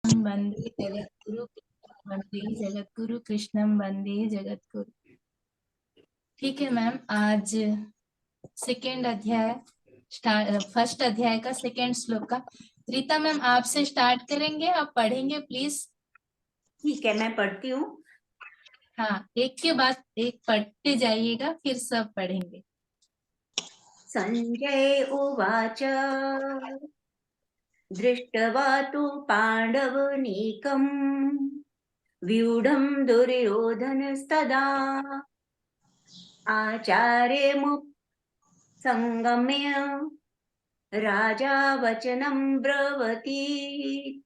वंदे जगद्गुरु वंदे जगद्गुरु कृष्णम वंदे जगद्गुरु। ठीक है मैम, आज सेकेंड अध्याय फर्स्ट अध्याय का सेकेंड श्लोक का रीता मैम आपसे स्टार्ट करेंगे, आप पढ़ेंगे प्लीज। ठीक है, मैं पढ़ती हूँ। हाँ, एक के बाद एक पढ़ते जाइएगा, फिर सब पढ़ेंगे। संजय उवाच दृष्ट्वा तु पाण्डवनीकम् व्यूढं दुर्योधनस्तदा आचार्यमुपसंगम्य राजा वचनं ब्रवीत्।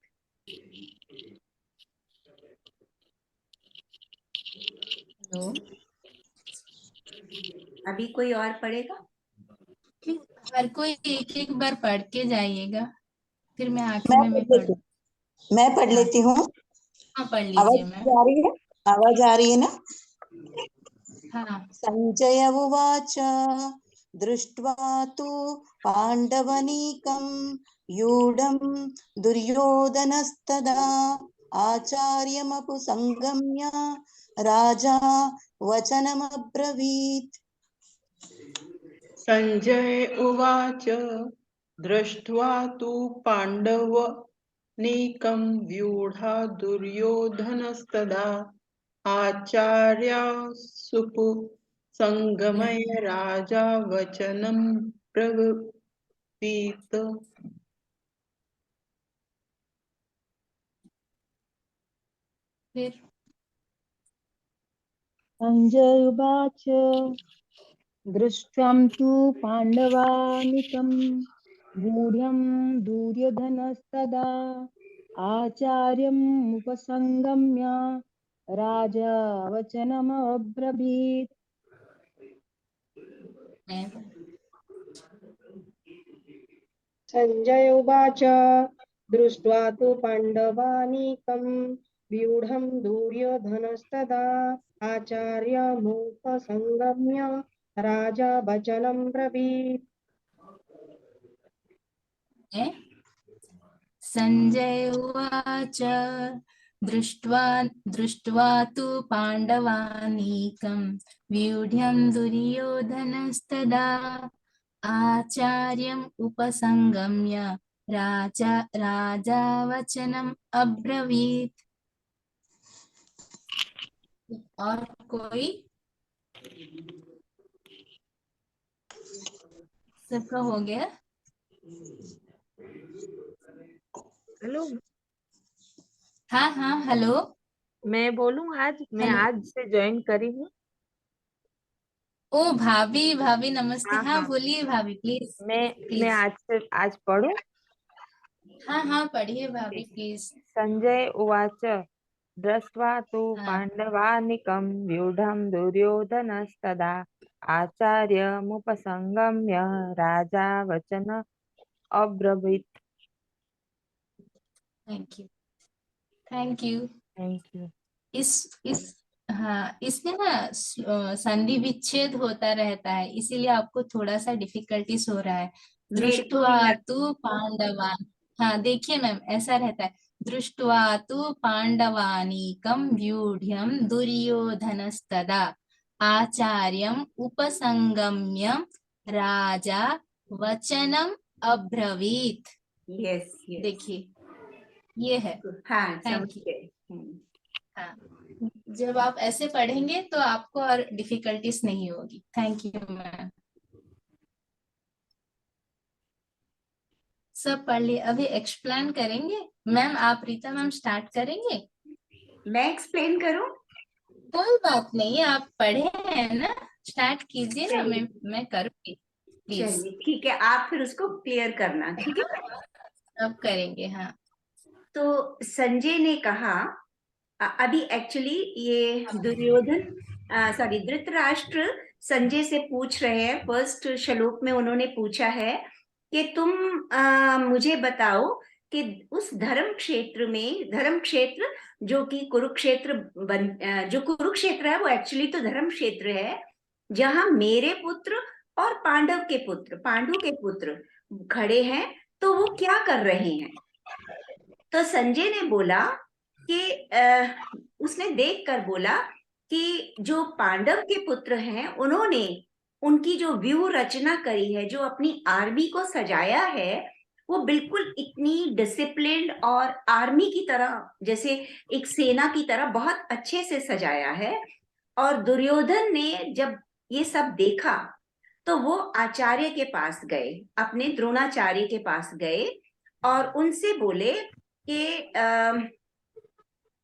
अभी कोई और पढ़ेगा? हर कोई एक एक बार पढ़ के जाइएगा, फिर मैं आखिर में मैं पढ़ लेती हूँ। हाँ, पढ़ लीजिए मैम। आवाज आ रही है? आवाज आ रही है ना? हाँ। संजय उवाच दृष्ट्वा तु पाण्डवनीकं व्यूढं दुर्योधनस्तदा आचार्यमुपसंगम्य राजा वचनमब्रवीत्। संजय उवाच दृष्ट्वा तु पाण्डवनीकं व्यूढा दुर्योधनस्तदा आचार्यासुपसंगम्य राजा वचनं ब्रवीत्। फिर संजय उवाच दृष्ट्वा तु पाण्डवानीकं व्यूढं दुर्योधनस्तदा आचार्यमुपसंगम्य राजा वचनमब्रवीत्। संजय उवाच दृष्ट्वा तु पाण्डवानीकं व्यूढं दुर्योधनस्तदा आचार्यमुपसंगम्य राजा वचनं ब्रवीत्। संजय उवाच दृष्ट्वा तु पाण्डवानीकं व्यूढ्यं दुर्योधनस्तदा आचार्यम् उपसंगम्य राजा वचनम् अब्रवीत्। और कोई? सबका हो गया? हेलो, हाँ हाँ, हेलो। मैं बोलूं? मैं आज से ज्वाइन करी हूँ। ओ भाभी, भाभी नमस्ते। हाँ हाँ हाँ, बोलिए भाभी, प्लीज मैं आज पढ़ूं? हाँ हाँ, पढ़िए भाभी प्लीज। संजय उवाच दृष्ट्वा तु हाँ। पाण्डवानीकं व्यूढं दुर्योधनस्तदा आचार्यमुपसंगम्य राजा वचन अब्रवीत्। Thank you, thank you. Thank you. इस हाँ, इसमें ना संधि विच्छेद होता रहता है, इसीलिए आपको थोड़ा सा डिफिकल्टीज हो रहा है। मेरे को दृष्टवा भी लग... तु पांडवान। हाँ देखिए मैम, ऐसा रहता है। दृष्टवा तु पांडवानीकं व्यूढ्यं दुर्योधनस्तदा आचार्यम उपसंगम्य राजा वचनम अब्रवीत। यस यस, देखिए ये है। हाँ समझ थैंक यू। गए। हाँ, जब आप ऐसे पढ़ेंगे तो आपको और डिफिकल्टीज नहीं होगी। Thank you ma'am. सब पढ़ लिए, अभी एक्सप्लेन करेंगे मैम। आप रीता मैम स्टार्ट करेंगे? मैं एक्सप्लेन करूं? कोई बात नहीं, आप पढ़े हैं ना, स्टार्ट कीजिए ना। चलिए मैं करूँगी प्लीज। चलिए, ठीक है, आप फिर उसको क्लियर करना, ठीक है? अब करेंगे। हाँ। तो संजय ने कहा, अभी एक्चुअली ये दुर्योधन सॉरी धृतराष्ट्र संजय से पूछ रहे हैं। फर्स्ट श्लोक में उन्होंने पूछा है कि तुम मुझे बताओ कि उस धर्म क्षेत्र में, धर्म क्षेत्र जो कि कुरुक्षेत्र जो कुरुक्षेत्र है वो एक्चुअली तो धर्म क्षेत्र है, जहां मेरे पुत्र और पांडव के पुत्र, पांडु के पुत्र खड़े हैं, तो वो क्या कर रहे हैं? तो संजय ने बोला कि उसने देखकर बोला कि जो पांडव के पुत्र हैं उन्होंने उनकी जो व्यूह रचना करी है, जो अपनी आर्मी को सजाया है, वो बिल्कुल इतनी डिसिप्लिन्ड और आर्मी की तरह, जैसे एक सेना की तरह बहुत अच्छे से सजाया है। और दुर्योधन ने जब ये सब देखा तो वो आचार्य के पास गए, अपने द्रोणाचार्य के पास गए और उनसे बोले कि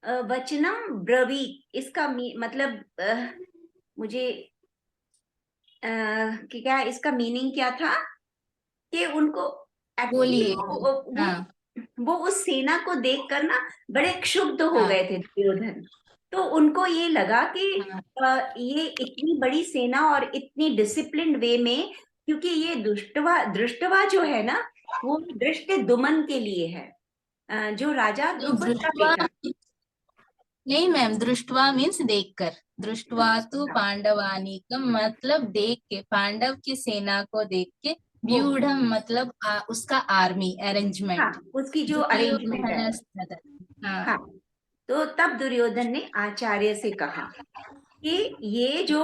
वचनम ब्रवीत, इसका मतलब मुझे कि क्या इसका मीनिंग क्या था कि उनको बोलिए। हाँ, वो उस सेना को देखकर ना बड़े क्षुब्ध हो गए थे दुर्योधन। तो उनको ये लगा कि ये इतनी बड़ी सेना और इतनी डिसिप्लिन्ड वे में, क्योंकि ये दृष्टवा जो है ना, वो दृष्ट दुमन के लिए है, जो राजा द्रुपद का बेटा। नहीं मैम, दृष्टवा मीन्स देखकर। दृष्टवा तो पांडवानीकम मतलब देख के, पांडव की सेना को देख के। व्यूढ़म मतलब उसका आर्मी अरेंजमेंट। हाँ, उसकी जो अरेंजमेंट है। हाँ, तो तब दुर्योधन ने आचार्य से कहा कि ये जो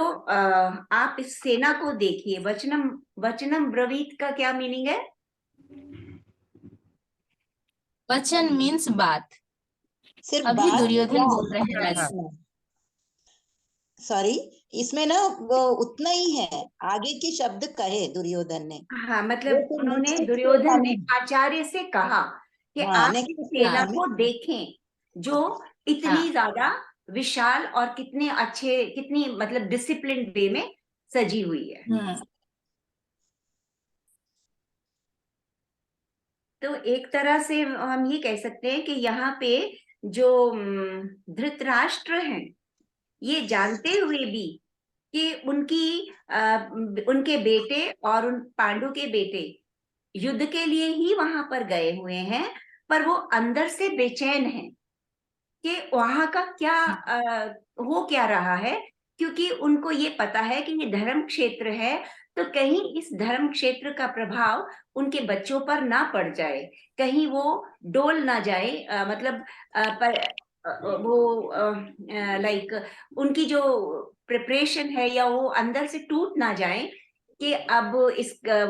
आप इस सेना को देखिए, वचनम ब्रवीत का क्या मीनिंग है? वचन मीन्स बात। सिर्फ अभी बात दुर्योधन बोल रहे हैं। सॉरी, इसमें ना वो उतना ही है, आगे के शब्द कहे दुर्योधन ने। हाँ, मतलब उन्होंने, दुर्योधन ने आचार्य से कहा कि आप इस सेना को देखें जो इतनी ज्यादा विशाल और कितने अच्छे, कितनी मतलब डिसिप्लिन वे में सजी हुई है। तो एक तरह से हम ये कह सकते हैं कि यहाँ पे जो धृतराष्ट्र हैं, ये जानते हुए भी कि उनके बेटे और उन पांडु के बेटे युद्ध के लिए ही वहां पर गए हुए हैं, पर वो अंदर से बेचैन हैं कि वहां का क्या हो क्या रहा है, क्योंकि उनको ये पता है कि ये धर्म क्षेत्र है, तो कहीं इस धर्म क्षेत्र का प्रभाव उनके बच्चों पर ना पड़ जाए, कहीं वो डोल ना जाए, मतलब वो लाइक उनकी जो प्रिपरेशन है या वो अंदर से टूट ना जाए कि अब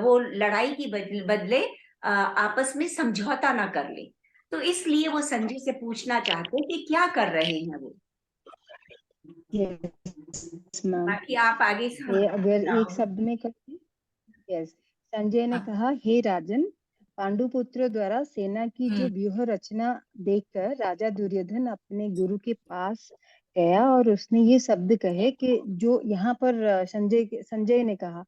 वो लड़ाई की बदले आपस में समझौता ना कर ले। तो इसलिए वो संजय से पूछना चाहते कि क्या कर रहे हैं वो। यस मैम, बाकी आप आगे अगर एक शब्द में कहें, यस, संजय ने कहा, हे राजन, पांडुपुत्र द्वारा सेना की जो व्यूह रचना देखकर राजा दुर्योधन अपने गुरु के पास गया और उसने ये शब्द कहे कि जो यहाँ पर संजय ने कहा,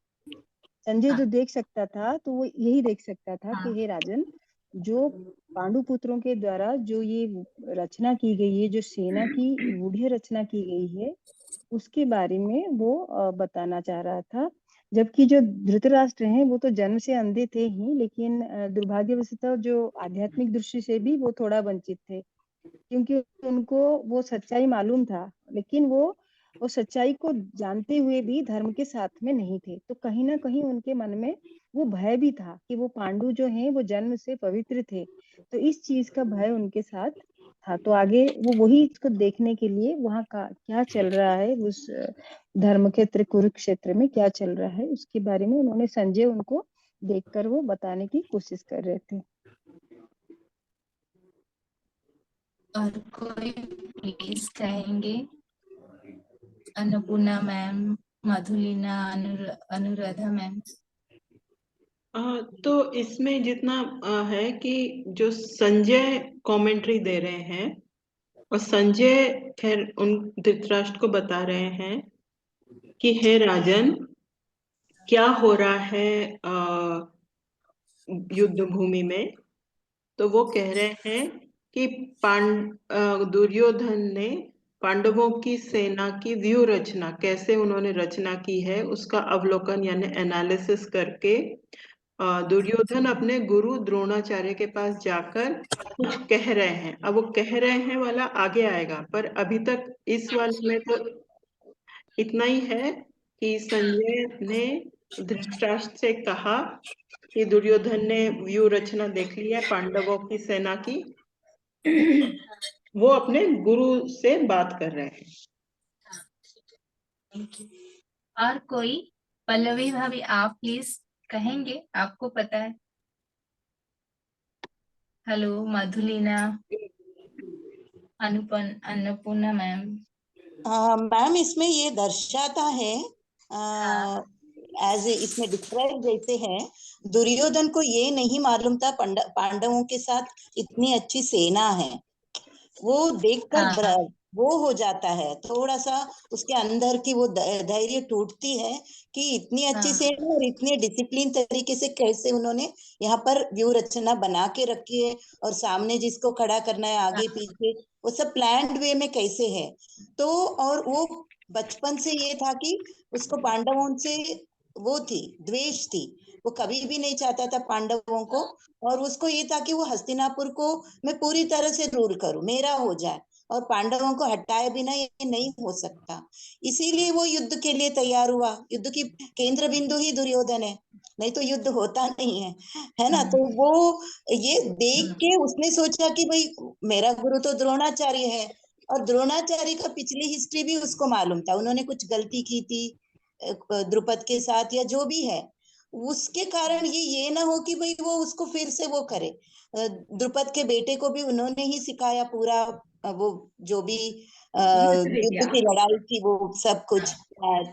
संजय जो देख सकता था तो वो यही देख सकता था कि हे राजन, जो पांडुपुत्रों के द्वारा जो ये रचना की गई है, जो सेना की व्यूह रचना की गई है, उसके बारे में वो बताना चाह रहा था। जबकि जो धृतराष्ट्र हैं वो तो जन्म से अंधे थे ही, लेकिन दुर्भाग्यवशतः जो आध्यात्मिक दृष्टि से भी वो थोड़ा वंचित थे, क्योंकि उनको वो सच्चाई मालूम था, लेकिन वो सच्चाई को जानते हुए भी धर्म के साथ में नहीं थे। तो कहीं ना कहीं उनके मन में वो भय भी था कि वो पांडु जो हैं वो जन्म से पवित्र थे, तो इस चीज का भय उनके साथ था। तो आगे वो वही इसको देखने के लिए वहाँ का क्या चल रहा है, उस धर्म क्षेत्र कुरुक्षेत्र में क्या चल रहा है, उसके बारे में उन्होंने, संजय उनको देखकर वो बताने की कोशिश कर रहे थे। और कोई प्लीज कहेंगे? Annapurna ma'am, Madhulina, Anuradha ma'am. तो इसमें जितना है कि जो संजय कमेंट्री दे रहे हैं और संजय फिर उन धृतराष्ट्र को बता रहे हैं कि हे राजन, क्या हो रहा है युद्ध भूमि में। तो वो कह रहे हैं कि दुर्योधन ने पांडवों की सेना की व्यूह रचना, कैसे उन्होंने रचना की है, उसका अवलोकन यानी एनालिसिस करके दुर्योधन अपने गुरु द्रोणाचार्य के पास जाकर कुछ कह रहे हैं। अब वो कह रहे हैं वाला आगे आएगा, पर अभी तक इस वाले में तो इतना ही है कि संजय ने धृतराष्ट्र से कहा कि दुर्योधन ने व्यूह रचना देख ली है पांडवों की सेना की, वो अपने गुरु से बात कर रहे हैं। Thank you. और कोई? पल्लवी भाभी आप प्लीज कहेंगे, आपको पता है। Hello Madhulina, Annapurna ma'am. Ma'am इसमें ये दर्शाता है एज इसमें डिस्क्राइब जैसे है, दुर्योधन को ये नहीं मालूम था पांडवों के साथ इतनी अच्छी सेना है। वो देखकर हाँ वो हो जाता है, थोड़ा सा उसके अंदर की वो धैर्य टूटती है कि इतनी अच्छी हाँ सेना और इतने डिसिप्लिन तरीके से कैसे उन्होंने यहाँ पर व्यू रचना बना के रखी है, और सामने जिसको खड़ा करना है आगे पीछे वो सब प्लान्ड वे में कैसे है। तो और वो बचपन से ये था कि उसको पांडवों से वो थी, द्वेष थी, वो कभी भी नहीं चाहता था पांडवों को, और उसको ये था कि वो हस्तिनापुर को मैं पूरी तरह से रूल करूं, मेरा हो जाए, और पांडवों को हटाए बिना ये नहीं हो सकता। इसीलिए वो युद्ध के लिए तैयार हुआ। युद्ध की केंद्र बिंदु ही दुर्योधन है, नहीं तो युद्ध होता नहीं है ना। तो वो ये देख के उसने सोचा कि भाई मेरा गुरु तो द्रोणाचार्य है, और द्रोणाचार्य का पिछली हिस्ट्री भी उसको मालूम था, उन्होंने कुछ गलती की थी द्रुपद के साथ या जो भी है, उसके कारण ये ना हो कि भाई वो उसको फिर से वो करे। द्रुपद के बेटे को भी उन्होंने ही सिखाया पूरा, वो जो भी युद्ध की लड़ाई की वो सब कुछ,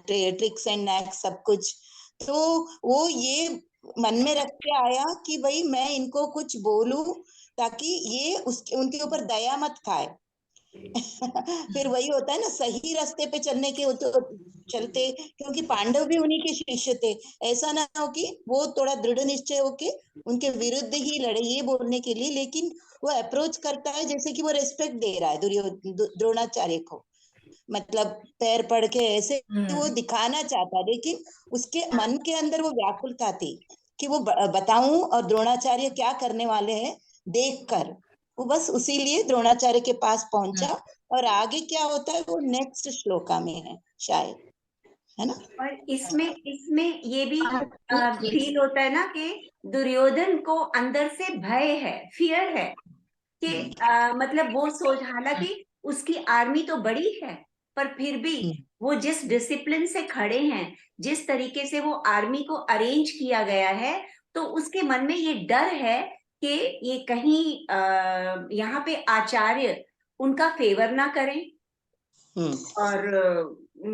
ट्रिक्स एंड नैक्स सब कुछ। तो वो ये मन में रख के आया कि भाई मैं इनको कुछ बोलूं ताकि ये उसके उनके ऊपर दया मत खाए। फिर वही होता है ना, सही रास्ते पे चलने के तो चलते, क्योंकि पांडव भी उन्हीं के शिष्य थे। ऐसा ना हो कि वो थोड़ा दृढ़ निश्चय होके उनके विरुद्ध ही लड़े ये बोलने के लिए, लेकिन वो अप्रोच करता है जैसे कि वो रेस्पेक्ट दे रहा है द्रोणाचार्य को, मतलब पैर पड़ के ऐसे वो दिखाना चाहता, लेकिन उसके मन के अंदर वो व्याकुलता थी कि वो बताऊं और द्रोणाचार्य क्या करने वाले हैं देखकर। वो बस उसी लिए द्रोणाचार्य के पास पहुंचा, और आगे क्या होता है वो नेक्स्ट श्लोका में है शायद, है ना। और इसमें इसमें ये भी प्लीज। फील होता है ना कि दुर्योधन को अंदर से भय है, फियर है कि मतलब वो सोच, हालांकि उसकी आर्मी तो बड़ी है, पर फिर भी वो जिस डिसिप्लिन से खड़े हैं, जिस तरीके से वो आर्मी को अरेंज किया गया है, तो उसके मन में ये डर है कि ये कहीं यहाँ पे आचार्य उनका फेवर ना करें, और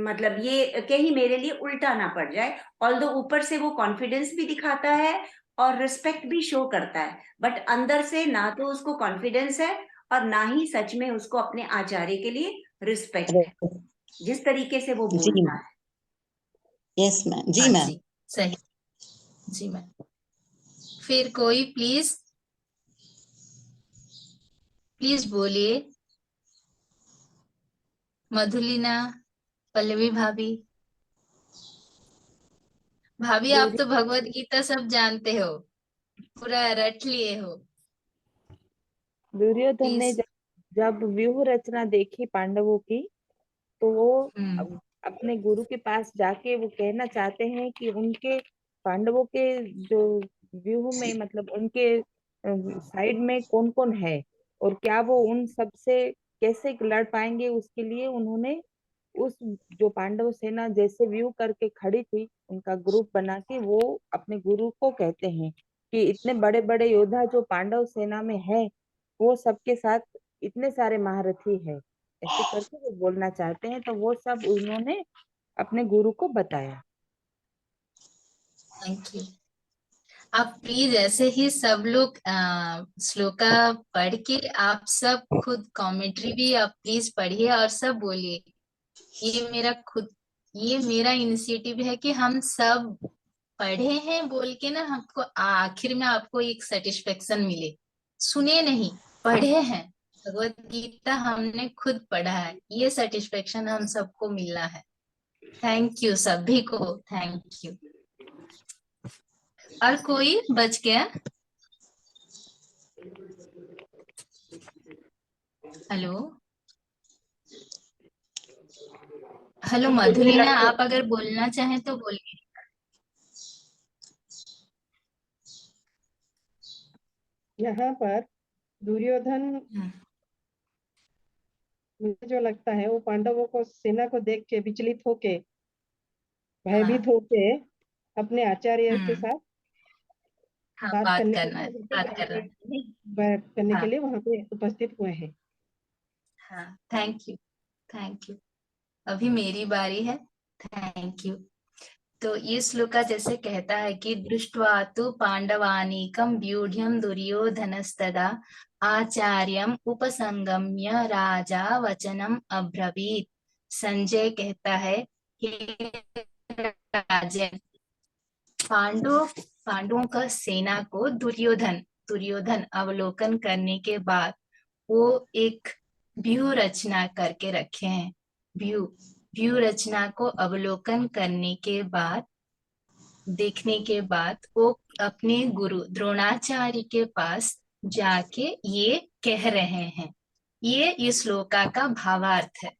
मतलब ये कहीं मेरे लिए उल्टा ना पड़ जाए। ऑल्दो ऊपर से वो कॉन्फिडेंस भी दिखाता है और रिस्पेक्ट भी शो करता है, बट अंदर से ना तो उसको कॉन्फिडेंस है और ना ही सच में उसको अपने आचार्य के लिए रिस्पेक्ट है, जिस तरीके से वो जी बोलता मैम, है। यस मैम, जी हाँ मैम। जी सही। जी मैम। फिर कोई प्लीज प्लीज बोलिए। मधुलिना, पल्लवी भाभी। भाभी आप तो भगवत गीता सब जानते हो, पूरा रट लिए हो। दुर्योधन ने प्लीज। जब व्यूह रचना देखी पांडवों की, तो वो अपने गुरु के पास जाके वो कहना चाहते हैं कि उनके पांडवों के जो व्यूह में, मतलब उनके साइड में कौन कौन है, और क्या वो उन सब से कैसे लड़ पाएंगे। उसके लिए उन्होंने उस जो पांडव सेना जैसे व्यू करके खड़ी थी, उनका ग्रुप बना के वो अपने गुरु को कहते हैं कि इतने बड़े बड़े योद्धा जो पांडव सेना में है, वो सबके साथ इतने सारे महारथी है, ऐसे करके वो बोलना चाहते हैं। तो वो सब उन्होंने अपने गुरु को बताया। Thank you. आप प्लीज ऐसे ही सब लोग श्लोका पढ़ के आप सब खुद कमेंट्री भी आप प्लीज पढ़िए और सब बोलिए। ये मेरा इनिशिएटिव है कि हम सब पढ़े हैं बोल के ना, हमको आखिर में आपको एक सेटिस्फेक्शन मिले। सुने नहीं, पढ़े हैं भगवत गीता, हमने खुद पढ़ा है, ये सेटिस्फेक्शन हम सबको मिला है। थैंक यू सभी को, थैंक यू। और कोई बच गया? हेलो हेलो मधुलिना, आप अगर बोलना चाहें तो बोलिए। यहाँ पर दुर्योधन, मुझे जो लगता है वो पांडवों को, सेना को देख के विचलित होके, भयभीत होके अपने आचार्य के साथ हाँ, बात बात करने करना है, बात करना है। बात करने के हाँ लिए वहां पे उपस्थित हुए हैं। हाँ, थैंक यू, थैंक यू। अभी मेरी बारी है। Thank you. तो ये श्लोका जैसे कहता है कि दृष्ट्वा तु पांडवानीकं व्यूढ़्यं दुर्योधनस्तदा आचार्यम उपसंगम्य राजा वचनम अब्रवीत। संजय कहता है, हे राजन, पांडवों का सेना को दुर्योधन अवलोकन करने के बाद वो एक व्यूह रचना करके रखे हैं। व्यूह रचना को अवलोकन करने के बाद, देखने के बाद वो अपने गुरु द्रोणाचार्य के पास जाके ये कह रहे हैं। ये इस श्लोका का भावार्थ है।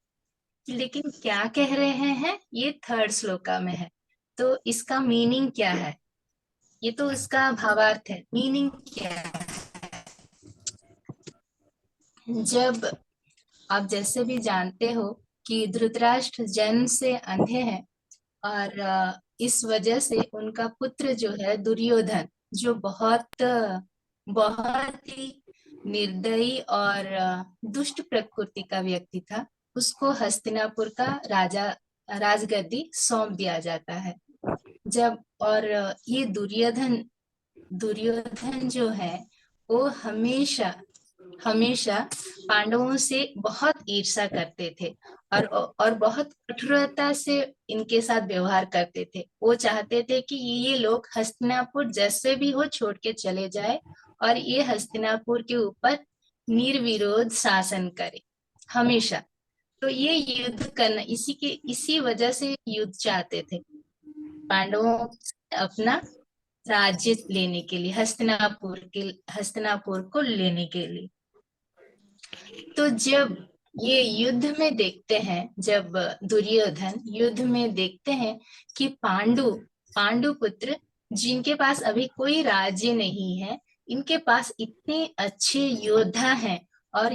लेकिन क्या कह रहे हैं ये थर्ड श्लोका में है। तो इसका मीनिंग क्या है? ये तो इसका भावार्थ है, मीनिंग क्या है? जब आप जैसे भी जानते हो कि धृतराष्ट्र जन्म से अंधे हैं और इस वजह से उनका पुत्र जो है दुर्योधन, जो बहुत बहुत ही निर्दयी और दुष्ट प्रकृति का व्यक्ति था, उसको हस्तिनापुर का राजगद्दी सौंप दिया जाता है। जब और ये दुर्योधन जो है वो हमेशा पांडवों से बहुत ईर्ष्या करते थे और बहुत कठोरता से इनके साथ व्यवहार करते थे। वो चाहते थे कि ये लोग हस्तिनापुर जैसे भी हो छोड़ के चले जाए और ये हस्तिनापुर के ऊपर निर्विरोध शासन करे हमेशा। तो ये युद्ध करना, इसी वजह से युद्ध चाहते थे, पांडवों से अपना राज्य लेने के लिए, हस्तिनापुर को लेने के लिए। तो जब ये युद्ध में देखते हैं, जब दुर्योधन युद्ध में देखते हैं कि पांडु पुत्र जिनके पास अभी कोई राज्य नहीं है, इनके पास इतने अच्छे योद्धा हैं और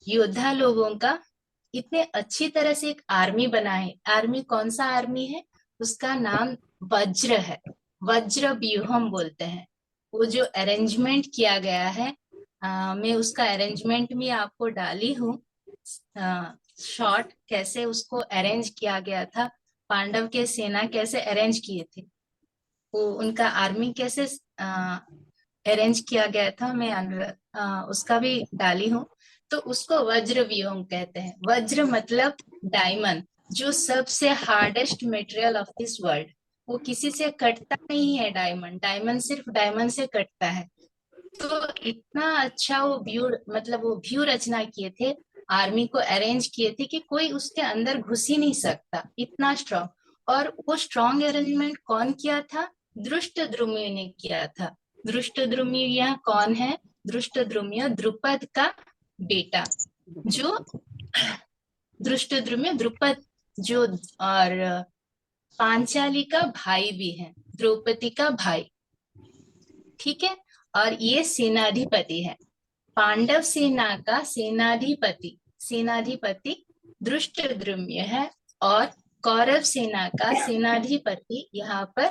योद्धा लोगों का इतने अच्छी तरह से एक आर्मी बना है। आर्मी कौन सा आर्मी है? उसका नाम वज्र है, वज्र व्यूहम बोलते हैं। वो जो अरेंजमेंट किया गया है, मैं उसका अरेंजमेंट भी आपको डाली हूँ, शॉर्ट कैसे उसको अरेंज किया गया था, पांडव के सेना कैसे अरेंज किए थे, वो उनका आर्मी कैसे अरेंज किया गया था, मैं उसका भी डाली हूँ। तो उसको वज्र व्यूहम कहते हैं। वज्र मतलब डायमंड, जो सबसे hardest material of this world. वो किसी से कटता नहीं है। डायमंड सिर्फ डायमंड से कटता है। तो इतना अच्छा वो व्यू रचना किए थे, आर्मी को अरेंज किए थे कि कोई उसके अंदर घुस ही नहीं सकता, इतना स्ट्रॉन्ग। और वो स्ट्रॉन्ग अरेंजमेंट कौन किया था? धृष्टद्युम्न ने किया था। धृष्टद्युम्न यह कौन है? धृष्टद्युम्न द्रुपद का बेटा, जो धृष्टद्युम्न द्रुपद जो और पांचाली का भाई भी है, द्रौपदी का भाई, ठीक है। और ये सेनाधिपति है, पांडव सेना का सेनाधिपति धृष्टद्युम्न है। और कौरव सेना का सेनाधिपति यहाँ पर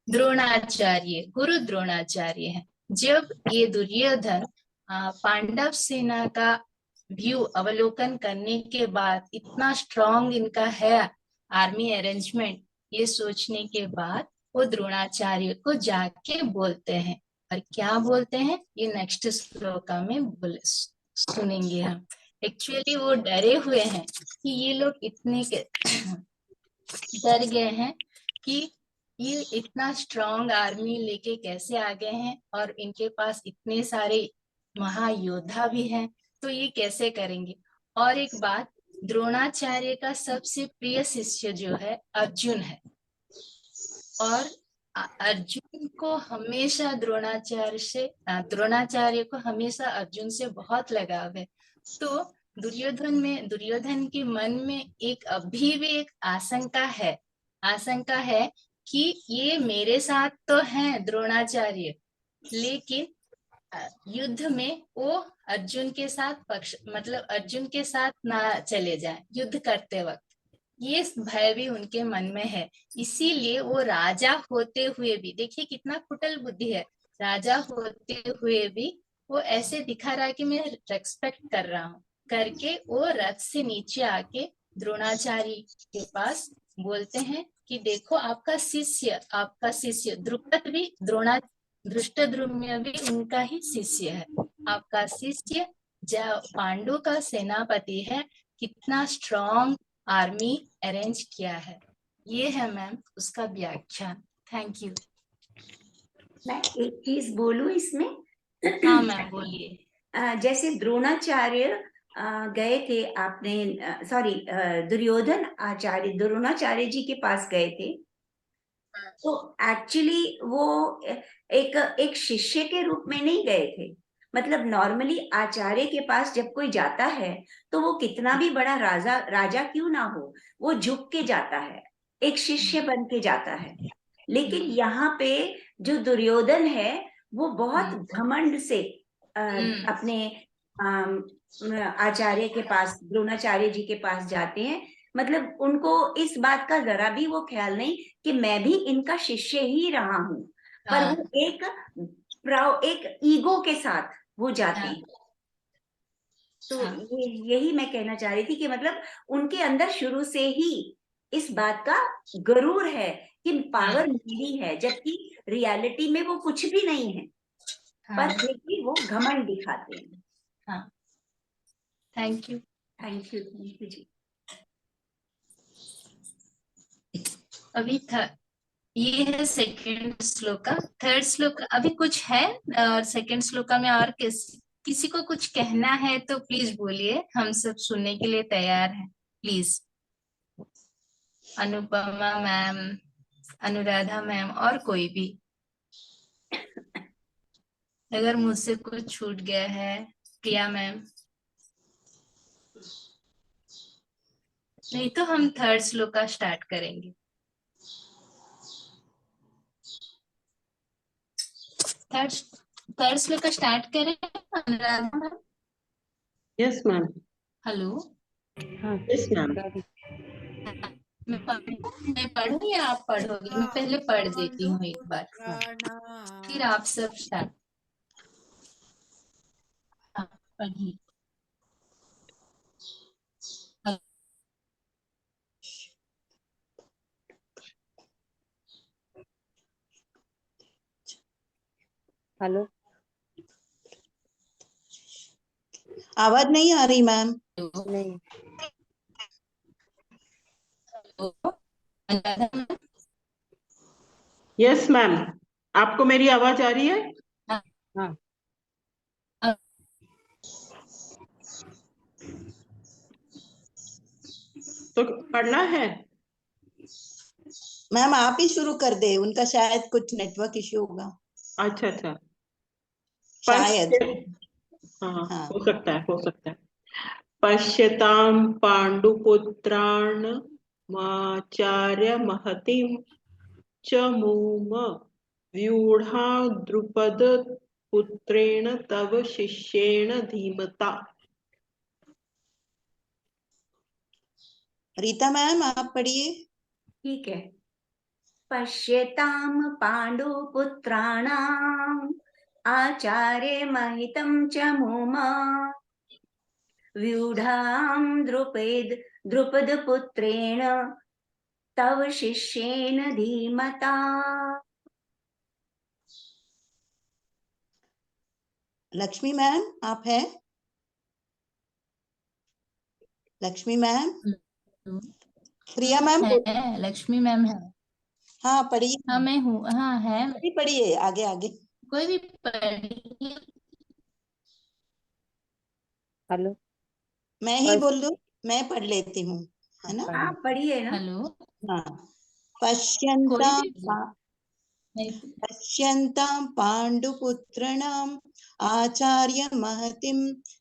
गुरु द्रोणाचार्य है। जब ये दुर्योधन पांडव सेना का व्यू अवलोकन करने के बाद, इतना स्ट्रॉन्ग इनका है आर्मी अरेंजमेंट, ये सोचने के बाद वो द्रोणाचार्य को जाके बोलते हैं। और क्या बोलते हैं ये नेक्स्ट श्लोका में सुनेंगे हम। एक्चुअली वो डरे हुए हैं कि ये लोग इतने डर गए हैं कि ये इतना स्ट्रॉन्ग आर्मी लेके कैसे आ गए हैं और इनके पास इतने सारे महायोद्धा भी हैं, तो ये कैसे करेंगे। और एक बात, द्रोणाचार्य का सबसे प्रिय शिष्य जो है अर्जुन है, और अर्जुन को हमेशा द्रोणाचार्य को हमेशा अर्जुन से बहुत लगाव है। तो दुर्योधन के मन में अभी भी एक आशंका है कि ये मेरे साथ तो हैं द्रोणाचार्य, लेकिन युद्ध में वो अर्जुन के साथ मतलब अर्जुन के साथ ना चले जाए युद्ध करते वक्त, ये भय भी उनके मन में है। इसीलिए वो राजा होते हुए भी, देखिए कितना कुटिल बुद्धि है, राजा होते हुए भी वो ऐसे दिखा रहा है कि मैं रेस्पेक्ट कर रहा हूँ करके, वो रथ से नीचे आके द्रोणाचार्य के पास बोलते हैं कि देखो आपका शिष्य द्रुपद भी धृष्टद्युम्न भी उनका ही शिष्य है, आपका शिष्य जो पांडु का सेनापति है, कितना स्ट्रॉन्ग आर्मी अरेंज किया है। ये है मैम उसका व्याख्यान। Thank you. मैं एक चीज बोलूं इसमें? हाँ मैम बोलिए। जैसे द्रोणाचार्य गए थे, आपने सॉरी दुर्योधन आचार्य द्रोणाचार्य जी के पास गए थे, तो एक्चुअली वो एक शिष्य के रूप में नहीं गए थे। मतलब नॉर्मली आचार्य के पास जब कोई जाता है तो वो कितना भी बड़ा राजा क्यों ना हो, वो झुक के जाता है, एक शिष्य बन के जाता है। लेकिन यहाँ पे जो दुर्योधन है वो बहुत घमंड से अपने आचार्य के पास, द्रोणाचार्य जी के पास जाते हैं। मतलब उनको इस बात का जरा भी वो ख्याल नहीं कि मैं भी इनका शिष्य ही रहा हूँ, पर वो एक ईगो के साथ वो जाते हैं। तो यही मैं कहना चाह रही थी कि मतलब उनके अंदर शुरू से ही इस बात का गरूर है कि पावर मेरी है, जबकि रियलिटी में वो कुछ भी नहीं है, पर फिर भी वो घमंड दिखाते हैं। हाँ, थैंक यू। थैंक यू जी। अभी था ये है सेकंड श्लोका। थर्ड श्लोक अभी कुछ है, और सेकंड श्लोका में और किसी को कुछ कहना है तो प्लीज बोलिए, हम सब सुनने के लिए तैयार हैं। Please Anupama ma'am, Anuradha ma'am और कोई भी, अगर मुझसे कुछ छूट गया है। प्रिया मैम, नहीं तो हम थर्ड श्लोका स्टार्ट करेंगे। थर्ड श्लोका स्टार्ट करें Anuradha ma'am? Yes ma'am. Hello, हाँ यस मैम। मैं पढ़ूं या आप पढ़ोगे? मैं पहले पढ़ देती हूँ एक बार, फिर आप सब स्टार्ट। हाँ, पढ़िए। हेलो, आवाज नहीं आ रही मैम। नहीं। यस मैम, आपको मेरी आवाज आ रही है? हाँ, तो पढ़ना है। मैम आप ही शुरू कर दे, उनका शायद कुछ नेटवर्क इश्यू होगा अच्छा अच्छा, शायद। हाँ हाँ हो सकता है, हो सकता है। पश्यतां पांडुपुत्रान् आचार्य महतिं च मूम व्यूढ़ा द्रुपद पुत्रेण तव शिष्येण धीमता। रीता मैम आप पढ़िए। ठीक है। पश्यताम पांडुपुत्राणाम आचार्य महितं च मूम व्यूढ़ां द्रुपद पुत्रेण तव शिष्येन धीमता। लक्ष्मी मैम आप है? लक्ष्मी मैम, प्रिया मैम है, लक्ष्मी मैम है। हाँ पढ़िए। हाँ मैं हूँ, हाँ है। पढ़िए आगे आगे। कोई भी पढ़िए। हेलो। मैं ही बोल दूं? मैं पढ़ लेती हूँ, है ना? आप पढ़िए ना। हेलो, हाँ। कोई भी नहीं। पश्यन्तां पाण्डुपुत्राणाम् आचार्य महतिं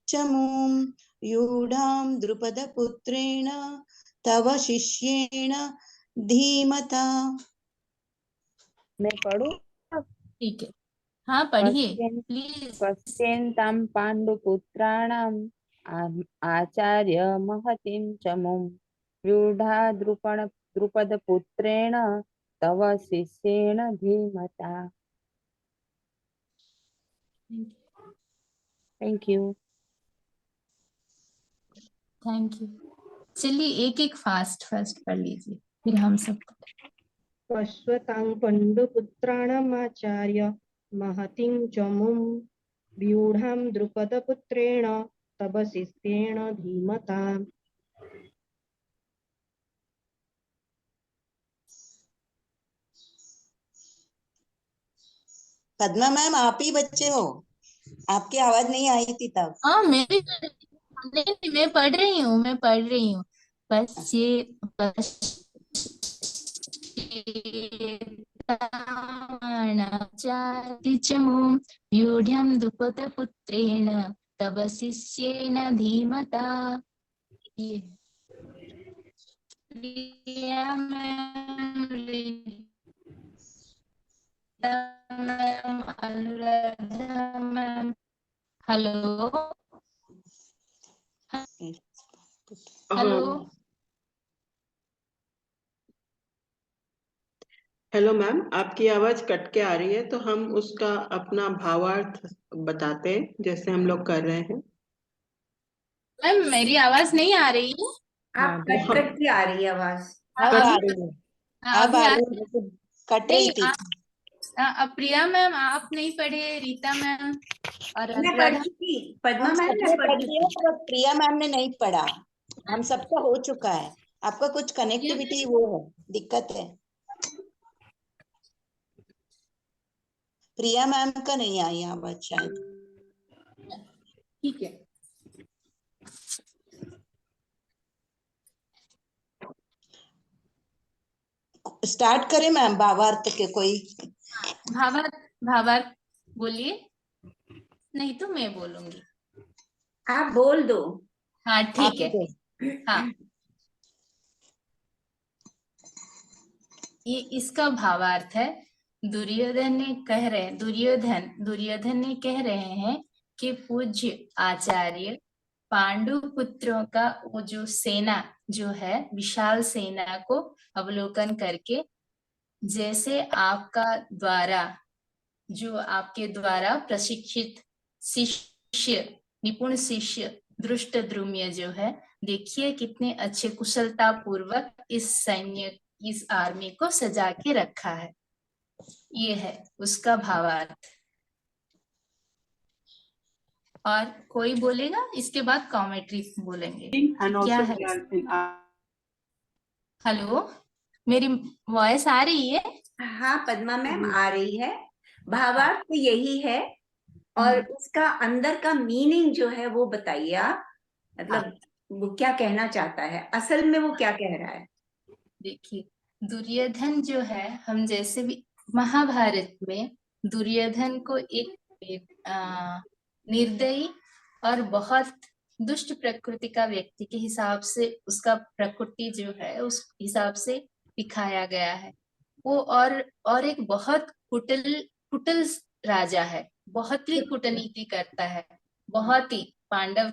च मूं यूढां द्रुपदपुत्रेण तव शिष्येण धीमता। मैं पढ़ूं? ठीक है, हाँ पढ़िए पश्यन् प्लीज। पश्यन्तां पाण्डुपुत्राणाम् आचार्य महतीं च मुं व्यूढा द्रुपदपुत्रेण तव शिष्येण धीमता। Thank you. Thank you. चलिए एक एक फास्ट पढ़ लीजिए फिर हम सब। पश्वतां पाण्डुपुत्राणामाचार्य महतीं च मुं व्यूढां द्रुपदपुत्रेण तव शिष्येण धीमता। पद्मा मैम, आप ही बच्चे हो, आपकी आवाज नहीं आई थी तब। हाँ मैं पढ़ रही हूँ, मैं पढ़ रही हूँ। व्यूढ्यं द्रुपदपुत्रेण तव शिष्येण धीमता। ये Priya ma'am, Rita ma'am, Anuradha ma'am, hello hello. Hello ma'am, आपकी आवाज कट के आ रही है, तो हम उसका अपना भावार्थ बताते हैं जैसे हम लोग कर रहे हैं। मैम मेरी आवाज नहीं आ रही है? आप कट कट की आ रही है आवाज। अब आ अभी रही है, अब अभी आ आ रही है, तो कट रही नहीं थी। प्रिया मैम आप नहीं पढ़े, रीता मैम और मैं पढ़ अनुराधा। चुकी, पद्मा हम मैम मैं सबने पढ़ पढ़ लिया, चुकी। पर प्रिया मैम ने नहीं पढ़ा। हम सबका हो चुका है, आपका कुछ कनेक्टिविटी वो है, दिक्कत है। प्रिया मैम का नहीं आई आवाज शायद। ठीक है। स्टार्ट करें मैम भावार्थ के कोई। भावार्थ भावार्थ बोलिए, नहीं तो मैं बोलूंगी। आप बोल दो। हाँ आप ठीक है। ही हाँ ये इसका भावार्थ है। दुर्योधन ने कह रहे हैं कि पूज्य आचार्य पांडु पुत्रों का वो जो सेना जो है विशाल सेना को अवलोकन करके, जैसे आपके द्वारा प्रशिक्षित शिष्य, निपुण शिष्य धृष्टद्युम्न जो है, देखिए कितने अच्छे कुशलता पूर्वक इस आर्मी को सजा के रखा है। ये है उसका भावार्थ। और कोई बोलेगा इसके बाद कॉमेंट्री बोलेंगे। क्या है? हेलो, मेरी वॉइस आ रही है? हाँ पद्मा मैम आ रही है। भावार्थ तो यही है, और उसका अंदर का मीनिंग जो है वो बताइए आप, मतलब वो क्या कहना चाहता है, असल में वो क्या कह रहा है। देखिए दुर्योधन जो है, हम जैसे भी महाभारत में दुर्योधन को एक निर्दयी और बहुत दुष्ट प्रकृति का व्यक्ति के हिसाब से उसका प्रकृति जो है उस हिसाब से दिखाया गया है। वो और एक बहुत कुटिल राजा है, बहुत ही कूटनीति करता है, बहुत ही पांडवों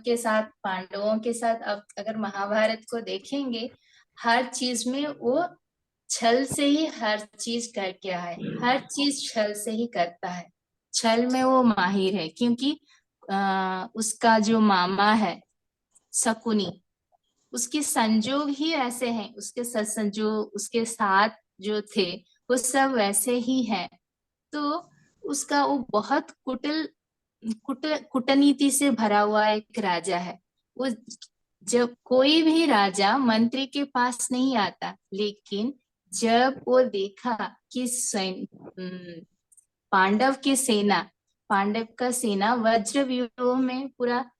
के साथ अब अगर महाभारत को देखेंगे, हर चीज में वो छल से ही हर चीज करके आए, हर चीज छल से ही करता है, छल में वो माहिर है। क्योंकि उसका जो मामा है शकुनी, उसके संजोग ही ऐसे हैं, उसके साथ जो थे वो सब वैसे ही हैं। तो उसका वो बहुत कूटनीति से भरा हुआ एक राजा है। वो जब कोई भी राजा मंत्री के पास नहीं आता, लेकिन जब वो देखा कि पांडव का सेना वज्र व्यूह में पूरा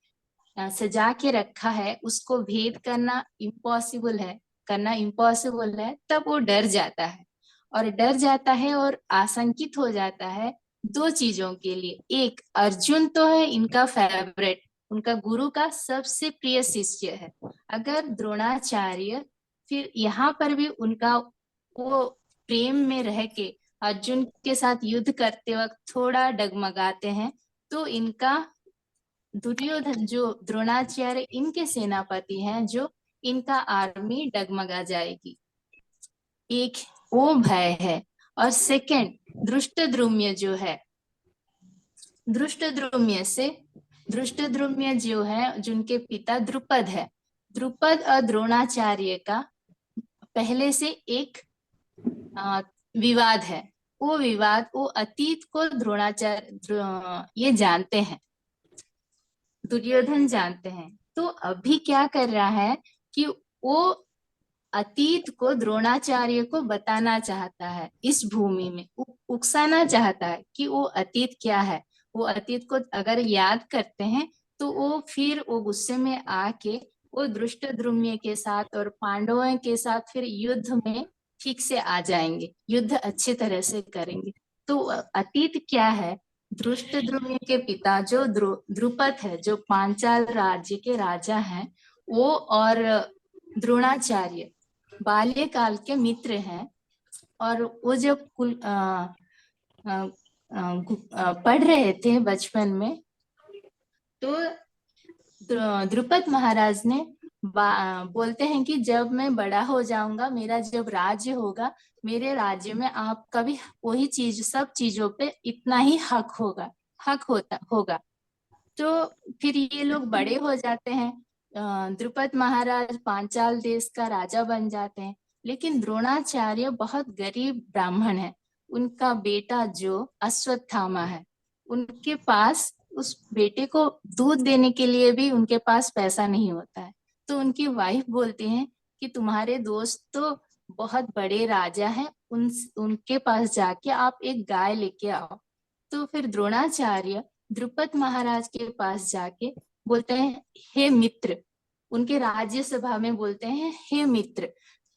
सजा के रखा है, उसको भेद करना इम्पॉसिबल है, तब वो डर जाता है और आशंकित हो जाता है दो चीजों के लिए। एक, अर्जुन तो है इनका फेवरेट, उनका गुरु का सबसे प्रिय शिष्य है। अगर द्रोणाचार्य फिर यहाँ पर भी उनका वो प्रेम में रह के अर्जुन के साथ युद्ध करते वक्त थोड़ा डगमगाते हैं, तो इनका दुर्योधन जो द्रोणाचार्य इनके सेनापति हैं, जो इनका आर्मी डगमगा जाएगी। एक वो भय है। और सेकंड धृष्टद्रुम्य जो है, धृष्टद्रुम्य जो है, जिनके पिता द्रुपद है, द्रुपद और द्रोणाचार्य का पहले से एक विवाद है। वो विवाद, वो अतीत को द्रोणाचार्य ये जानते हैं, दुर्योधन जानते हैं। तो अभी क्या कर रहा है कि वो अतीत को द्रोणाचार्य को बताना चाहता है, इस भूमि में उकसाना चाहता है कि वो अतीत क्या है। वो अतीत को अगर याद करते हैं तो वो फिर वो गुस्से में आके वो धृष्टद्रुम्य के साथ और पांडवों के साथ फिर युद्ध में ठीक से आ जाएंगे, युद्ध अच्छी तरह से करेंगे। तो अतीत क्या है, धृष्टद्रुम्य के पिता जो द्रुपद है, जो पांचाल राज्य के राजा हैं, वो और द्रोणाचार्य बाल्यकाल के मित्र हैं। और वो जब पढ़ रहे थे बचपन में, तो द्रुपद महाराज ने बोलते हैं कि जब मैं बड़ा हो जाऊंगा, मेरा जब राज्य होगा, मेरे राज्य में आपका भी वही चीज, सब चीजों पे इतना ही हक होगा। तो फिर ये लोग बड़े हो जाते हैं, द्रुपद महाराज पांचाल देश का राजा बन जाते हैं। लेकिन द्रोणाचार्य बहुत गरीब ब्राह्मण है। उनका बेटा जो अश्वत्थामा है, उनके पास उस बेटे को दूध देने के लिए भी उनके पास पैसा नहीं होता है। तो उनकी वाइफ बोलती है कि तुम्हारे दोस्त तो बहुत बड़े राजा हैं, उनके पास जाके आप एक गाय लेके आओ। तो फिर द्रोणाचार्य द्रुपद महाराज के पास जाके बोलते हैं, हे मित्र, उनके राज्यसभा में बोलते हैं, हे मित्र।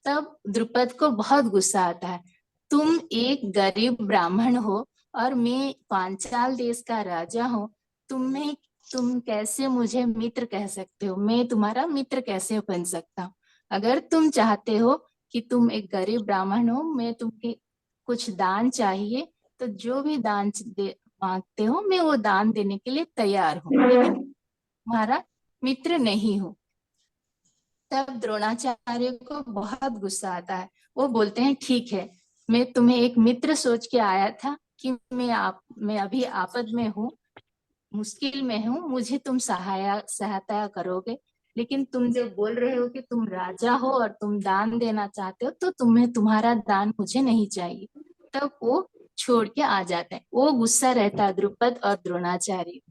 तब द्रुपद को बहुत गुस्सा आता है, तुम एक गरीब ब्राह्मण हो और मैं पांचाल देश का राजा हूँ, तुम कैसे मुझे मित्र कह सकते हो? मैं तुम्हारा मित्र कैसे बन सकता हूँ? अगर तुम चाहते हो कि तुम एक गरीब ब्राह्मण हो, मैं तुम्हें कुछ दान चाहिए, तो जो भी दान मांगते हो, मैं वो दान देने के लिए तैयार हूँ, लेकिन तुम्हारा मित्र नहीं हूँ। तब द्रोणाचार्य को बहुत गुस्सा आता है। वो बोलते हैं, ठीक है, मैं तुम्हें एक मित्र सोच के आया था कि मैं अभी आपद में हूँ, मुश्किल में हूँ, मुझे तुम सहायता करोगे। लेकिन तुम जो बोल रहे हो कि तुम राजा हो और तुम दान देना चाहते हो, तो तुम्हारा दान मुझे नहीं चाहिए। तब वो छोड़ के आ जाते हैं। वो गुस्सा रहता है द्रुपद और द्रोणाचार्य।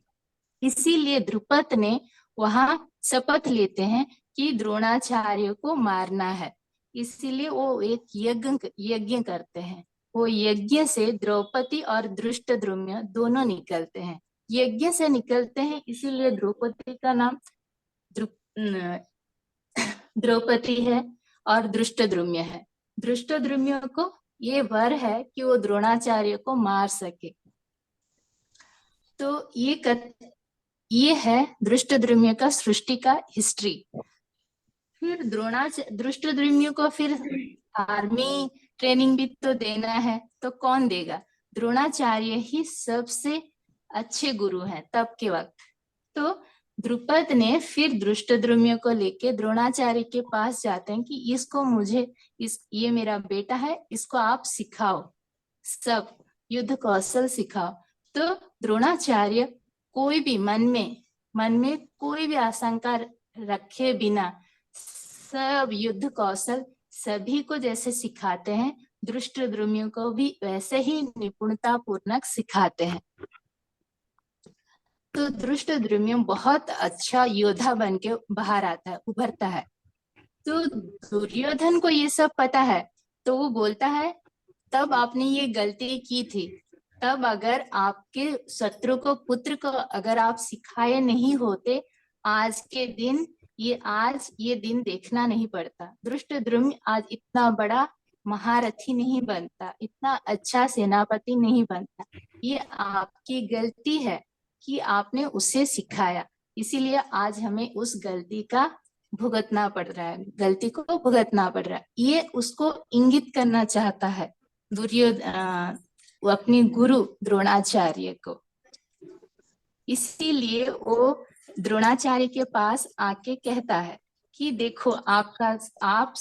इसीलिए द्रुपद ने वहां शपथ लेते हैं कि द्रोणाचार्य को मारना है। इसीलिए वो एक यज्ञ करते हैं। वो यज्ञ से द्रौपदी और धृष्टद्रुम्य दोनों निकलते हैं। यज्ञ से निकलते हैं, इसीलिए द्रौपदी का नाम द्रौपदी है और धृष्टद्रुम्य है। धृष्टद्रुम्य को ये वर है कि वो द्रोणाचार्य को मार सके। तो ये है धृष्टद्रुम्य का सृष्टि का हिस्ट्री। फिर धृष्टद्रुम्य को फिर आर्मी ट्रेनिंग भी तो देना है, तो कौन देगा? द्रोणाचार्य ही सबसे अच्छे गुरु हैं तब के वक्त। तो द्रुपद ने फिर धृष्टद्रुम्य को लेके द्रोणाचार्य के पास जाते हैं कि इसको ये मेरा बेटा है, इसको आप सिखाओ, सब युद्ध कौशल सिखाओ। तो द्रोणाचार्य कोई भी मन में कोई भी आशंका रखे बिना सब युद्ध कौशल सभी को जैसे सिखाते हैं, धृष्टद्रुम्य को भी वैसे ही निपुणता पूर्वक सिखाते हैं। तो धृष्टद्रुम्य बहुत अच्छा योद्धा बन के बाहर आता है, उभरता है। तो दुर्योधन को ये सब पता है, तो वो बोलता है, तब आपने ये गलती की थी, तब अगर आपके शत्रु को, पुत्र को अगर आप सिखाए नहीं होते, आज ये दिन देखना नहीं पड़ता। धृष्टद्रुम्य आज इतना बड़ा महारथी नहीं बनता, इतना अच्छा सेनापति नहीं बनता। ये आपकी गलती है कि आपने उसे सिखाया, इसीलिए आज हमें उस गलती को भुगतना पड़ रहा है। ये उसको इंगित करना चाहता है वो अपने गुरु द्रोणाचार्य को। इसीलिए वो द्रोणाचार्य के पास आके कहता है कि देखो आप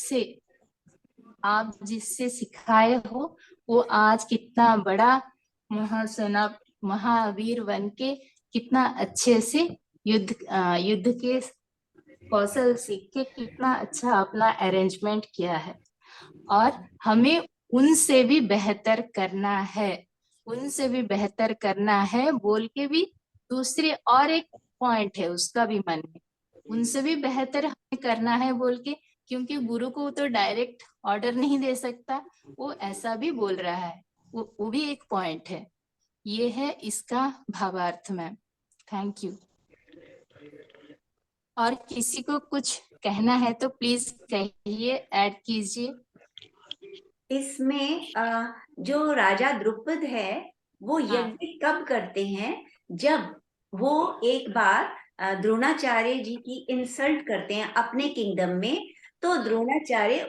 जिससे सिखाए हो वो आज कितना बड़ा महावीर बन के कितना अच्छे से युद्ध के कौशल सीख के कितना अच्छा अपना अरेंजमेंट किया है, और हमें उनसे भी बेहतर करना है बोल के भी दूसरे और एक पॉइंट है उसका भी मन में, उनसे भी बेहतर हमें करना है बोल के, क्योंकि गुरु को तो डायरेक्ट ऑर्डर नहीं दे सकता, वो ऐसा भी बोल रहा है, वो भी एक पॉइंट है। ये है इसका भावार्थ मैम। Thank you. और किसी को कुछ कहना है तो प्लीज कहिए, ऐड कीजिए। इसमें जो राजा द्रुपद है वो यज्ञ कब करते हैं, जब वो एक बार द्रोणाचार्य जी की इंसल्ट करते हैं अपने किंगडम में, तो द्रोणाचार्य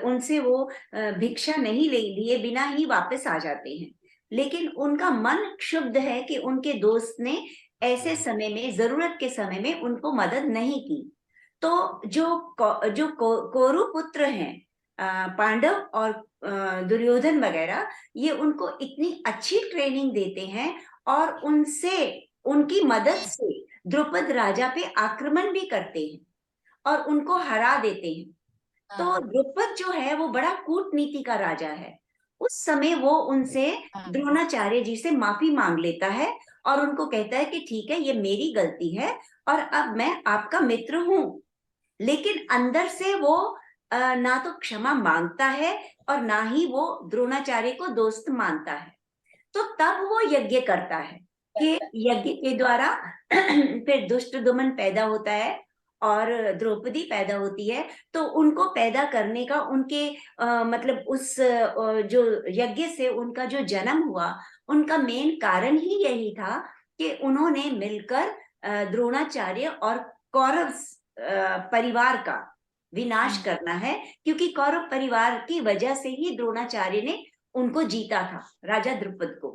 उनसे वो भिक्षा नहीं लिए बिना ही वापस आ जाते हैं। लेकिन उनका मन क्षुब्ध है कि उनके दोस्त ने ऐसे समय में, जरूरत के समय में उनको मदद नहीं की। तो जो कौरव पुत्र हैं, पांडव और दुर्योधन वगैरह, ये उनको इतनी अच्छी ट्रेनिंग देते हैं और उनकी मदद से द्रुपद राजा पे आक्रमण भी करते हैं और उनको हरा देते हैं। तो द्रुपद जो है वो बड़ा कूटनीति का राजा है। उस समय वो उनसे, द्रोणाचार्य जी से माफी मांग लेता है और उनको कहता है कि ठीक है, ये मेरी गलती है और अब मैं आपका मित्र हूं। लेकिन अंदर से वो ना तो क्षमा मांगता है और ना ही वो द्रोणाचार्य को दोस्त मानता है। तो तब वो यज्ञ करता है कि यज्ञ के द्वारा फिर दुष्टदुम्न पैदा होता है और द्रौपदी पैदा होती है। तो उनको पैदा करने का उनके मतलब उस जो यज्ञ से उनका जो जन्म हुआ, उनका मेन कारण ही यही था कि उन्होंने मिलकर द्रोणाचार्य और कौरव परिवार का विनाश करना है, क्योंकि कौरव परिवार की वजह से ही द्रोणाचार्य ने उनको जीता था, राजा द्रुपद को।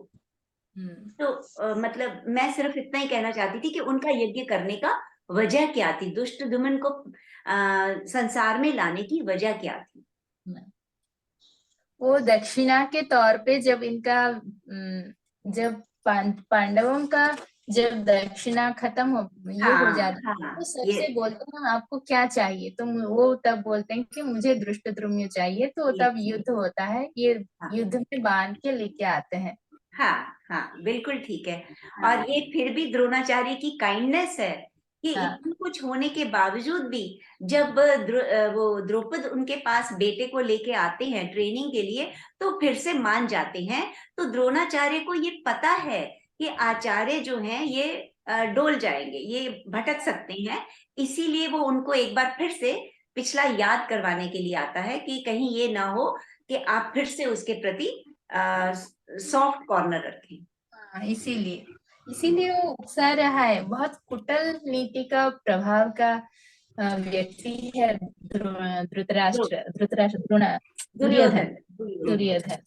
तो मतलब मैं सिर्फ इतना ही कहना चाहती थी कि उनका यज्ञ करने का वजह क्या थी, दुष्टदुम्न को संसार में लाने की वजह क्या थी। वो दक्षिणा के तौर पे जब पांडवों का जब दक्षिणा खत्म हो जाता है, तो सबसे बोलते हैं आपको क्या चाहिए, तो वो तब बोलते हैं कि मुझे धृष्टद्युम्न चाहिए। तो तब युद्ध होता है, ये युद्ध में बांध के लेके आते हैं। हाँ, बिल्कुल ठीक है। और ये फिर भी द्रोणाचार्य की काइंडनेस है कि इतना कुछ होने के बावजूद भी जब वो द्रौपद उनके पास बेटे को लेके आते हैं ट्रेनिंग के लिए, तो फिर से मान जाते हैं। तो द्रोणाचार्य को ये पता है कि आचार्य जो हैं ये डोल जाएंगे, ये भटक सकते हैं, इसीलिए वो उनको एक बार फिर से पिछला याद करवाने के लिए आता है कि कहीं ये ना हो कि आप फिर से उसके प्रति सॉफ्ट कॉर्नर रखें। इसीलिए वो उकसा रहा है। बहुत कुटिल नीति का प्रभाव का व्यक्ति है दुर्योधन।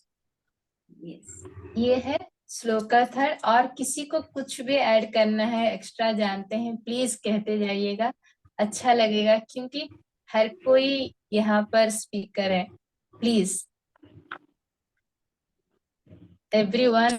ये है श्लोकार्थ। और किसी को कुछ भी ऐड करना है, एक्स्ट्रा जानते हैं, प्लीज कहते जाइएगा, अच्छा लगेगा, क्योंकि हर कोई यहाँ पर स्पीकर है। Please everyone